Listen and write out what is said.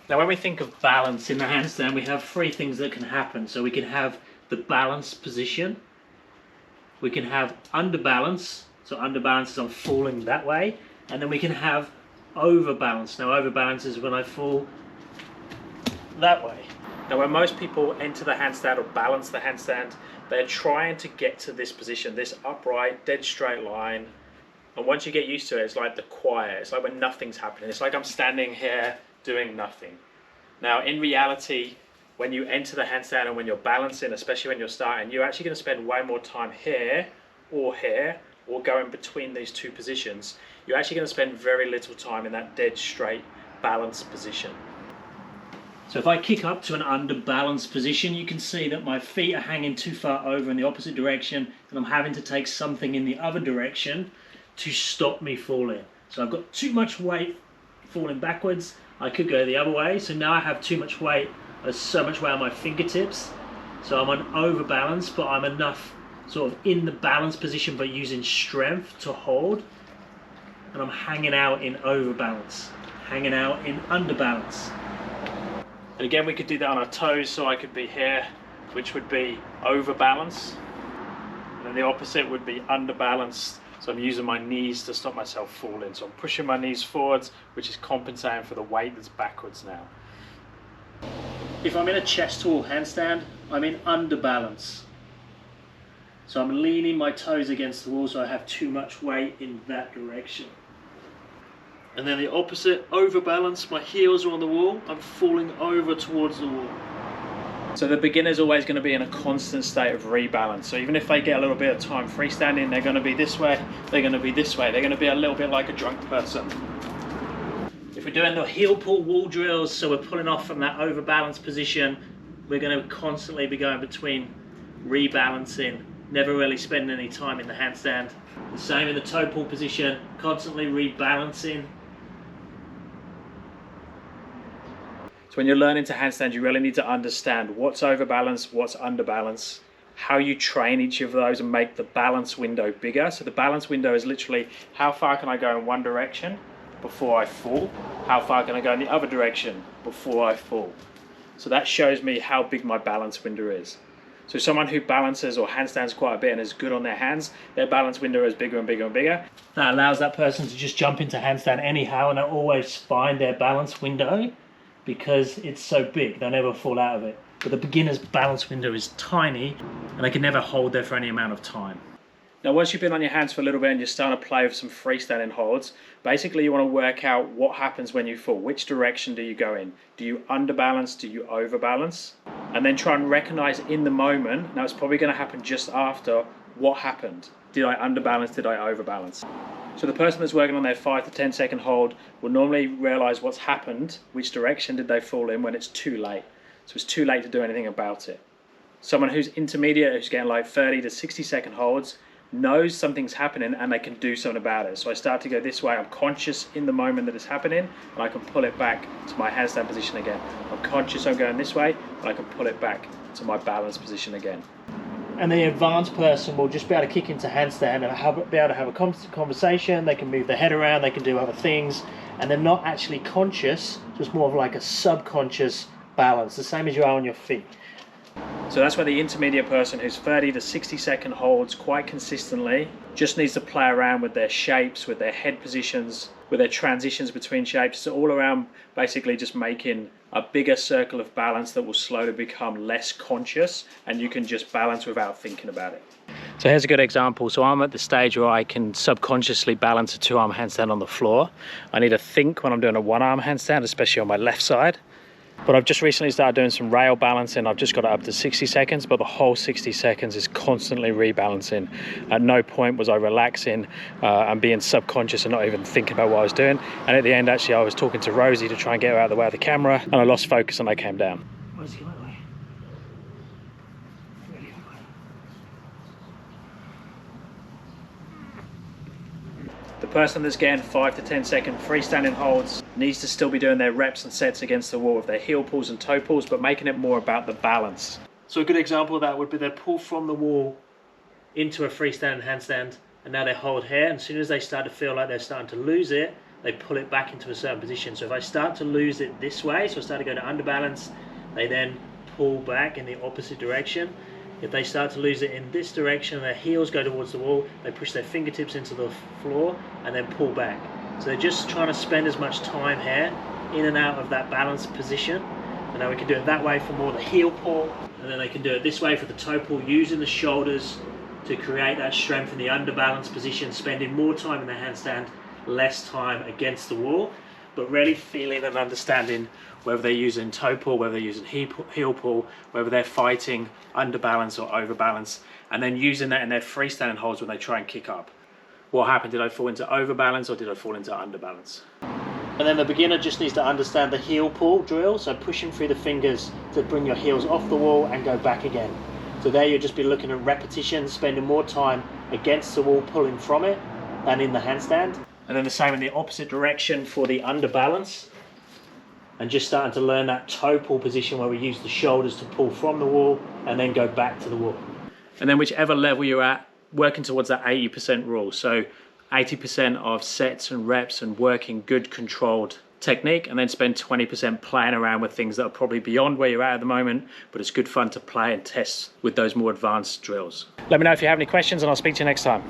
Now when we think of balance in the handstand, we have three things that can happen. So we can have the balance position, we can have underbalance, so underbalance is I'm falling that way, and then we can have overbalance. Now overbalance is when I fall that way. Now when most people enter the handstand or balance the handstand, they're trying to get to this position, this upright, dead straight line. And once you get used to it, it's like the quiet. It's like when nothing's happening. It's like I'm standing here doing nothing. Now, in reality, when you enter the handstand and when you're balancing, especially when you're starting, you're actually going to spend way more time here, or going between these two positions. You're actually going to spend very little time in that dead straight balanced position. So if I kick up to an underbalanced position, you can see that my feet are hanging too far over in the opposite direction, and I'm having to take something in the other direction to stop me falling. So I've got too much weight falling backwards. I could go the other way, so now I have too much weight, there's so much weight on my fingertips, so I'm on overbalance, but I'm enough sort of in the balance position but using strength to hold, and I'm hanging out in overbalance, hanging out in underbalance. And again, we could do that on our toes, so I could be here, which would be overbalance, and then the opposite would be underbalance. So I'm using my knees to stop myself falling. So I'm pushing my knees forwards, which is compensating for the weight that's backwards now. If I'm in a chest to wall handstand, I'm in underbalance. So I'm leaning my toes against the wall, so I have too much weight in that direction. And then the opposite, overbalance, my heels are on the wall, I'm falling over towards the wall. So the beginner's always going to be in a constant state of rebalance. So even if they get a little bit of time freestanding, they're going to be this way, they're going to be this way, they're going to be a little bit like a drunk person. If we're doing the heel pull wall drills, so we're pulling off from that overbalance position, we're going to constantly be going between rebalancing, never really spending any time in the handstand. The same in the toe pull position, constantly rebalancing. So when you're learning to handstand, you really need to understand what's overbalance, what's underbalance, how you train each of those and make the balance window bigger. So the balance window is literally how far can I go in one direction before I fall, how far can I go in the other direction before I fall. So that shows me how big my balance window is. So someone who balances or handstands quite a bit and is good on their hands, their balance window is bigger and bigger and bigger. That allows that person to just jump into handstand anyhow, and they'll always find their balance window because it's so big, they'll never fall out of it. But the beginner's balance window is tiny and they can never hold there for any amount of time. Now once you've been on your hands for a little bit and you're starting to play with some freestanding holds, basically you want to work out what happens when you fall. Which direction do you go in? Do you underbalance? Do you overbalance? And then try and recognize in the moment, now it's probably going to happen just after, what happened? Did I underbalance? Did I overbalance? So the person that's working on their 5 to 10 second hold will normally realize what's happened, which direction did they fall in, when it's too late. So it's too late to do anything about it. Someone who's intermediate, who's getting like 30 to 60 second holds, knows something's happening and they can do something about it. So I start to go this way, I'm conscious in the moment that it's happening, and I can pull it back to my handstand position again. I'm conscious I'm going this way, and I can pull it back to my balance position again. And the advanced person will just be able to kick into handstand and be able to have a conversation. They can move their head around, they can do other things, and they're not actually conscious, just more of like a subconscious balance, the same as you are on your feet. So that's where the intermediate person who's 30 to 60 second holds quite consistently just needs to play around with their shapes, with their head positions, with their transitions between shapes. So all around basically just making a bigger circle of balance that will slowly become less conscious, and you can just balance without thinking about it. So here's a good example. So I'm at the stage where I can subconsciously balance a 2-arm handstand on the floor. I need to think when I'm doing a 1-arm handstand, especially on my left side. But I've just recently started doing some rail balancing. I've just got it up to 60 seconds, but the whole 60 seconds is constantly rebalancing. At no point was I relaxing and being subconscious and not even thinking about what I was doing. And at the end, actually, I was talking to Rosie to try and get her out of the way of the camera, and I lost focus and I came down. Where's he going that way? The person that's getting 5 to 10 second freestanding holds needs to still be doing their reps and sets against the wall with their heel pulls and toe pulls, but making it more about the balance. So a good example of that would be they pull from the wall into a freestanding handstand, and now they hold here, and as soon as they start to feel like they're starting to lose it, they pull it back into a certain position. So if I start to lose it this way, so I start to go to underbalance, they then pull back in the opposite direction. If they start to lose it in this direction, their heels go towards the wall, they push their fingertips into the floor and then pull back. So they're just trying to spend as much time here in and out of that balanced position. And now we can do it that way for more the heel pull, and then they can do it this way for the toe pull, using the shoulders to create that strength in the underbalance position, spending more time in the handstand, less time against the wall, but really feeling and understanding whether they're using toe pull, whether they're using heel pull, whether they're fighting underbalance or overbalance, and then using that in their freestanding holds when they try and kick up. What happened? Did I fall into overbalance or did I fall into underbalance? And then the beginner just needs to understand the heel pull drill, so pushing through the fingers to bring your heels off the wall and go back again. So there you'll just be looking at repetitions, spending more time against the wall pulling from it than in the handstand. And then the same in the opposite direction for the underbalance. And just starting to learn that toe pull position where we use the shoulders to pull from the wall and then go back to the wall. And then whichever level you're at, working towards that 80% rule. So 80% of sets and reps and working good controlled technique, and then spend 20% playing around with things that are probably beyond where you're at the moment, but it's good fun to play and test with those more advanced drills. Let me know if you have any questions and I'll speak to you next time.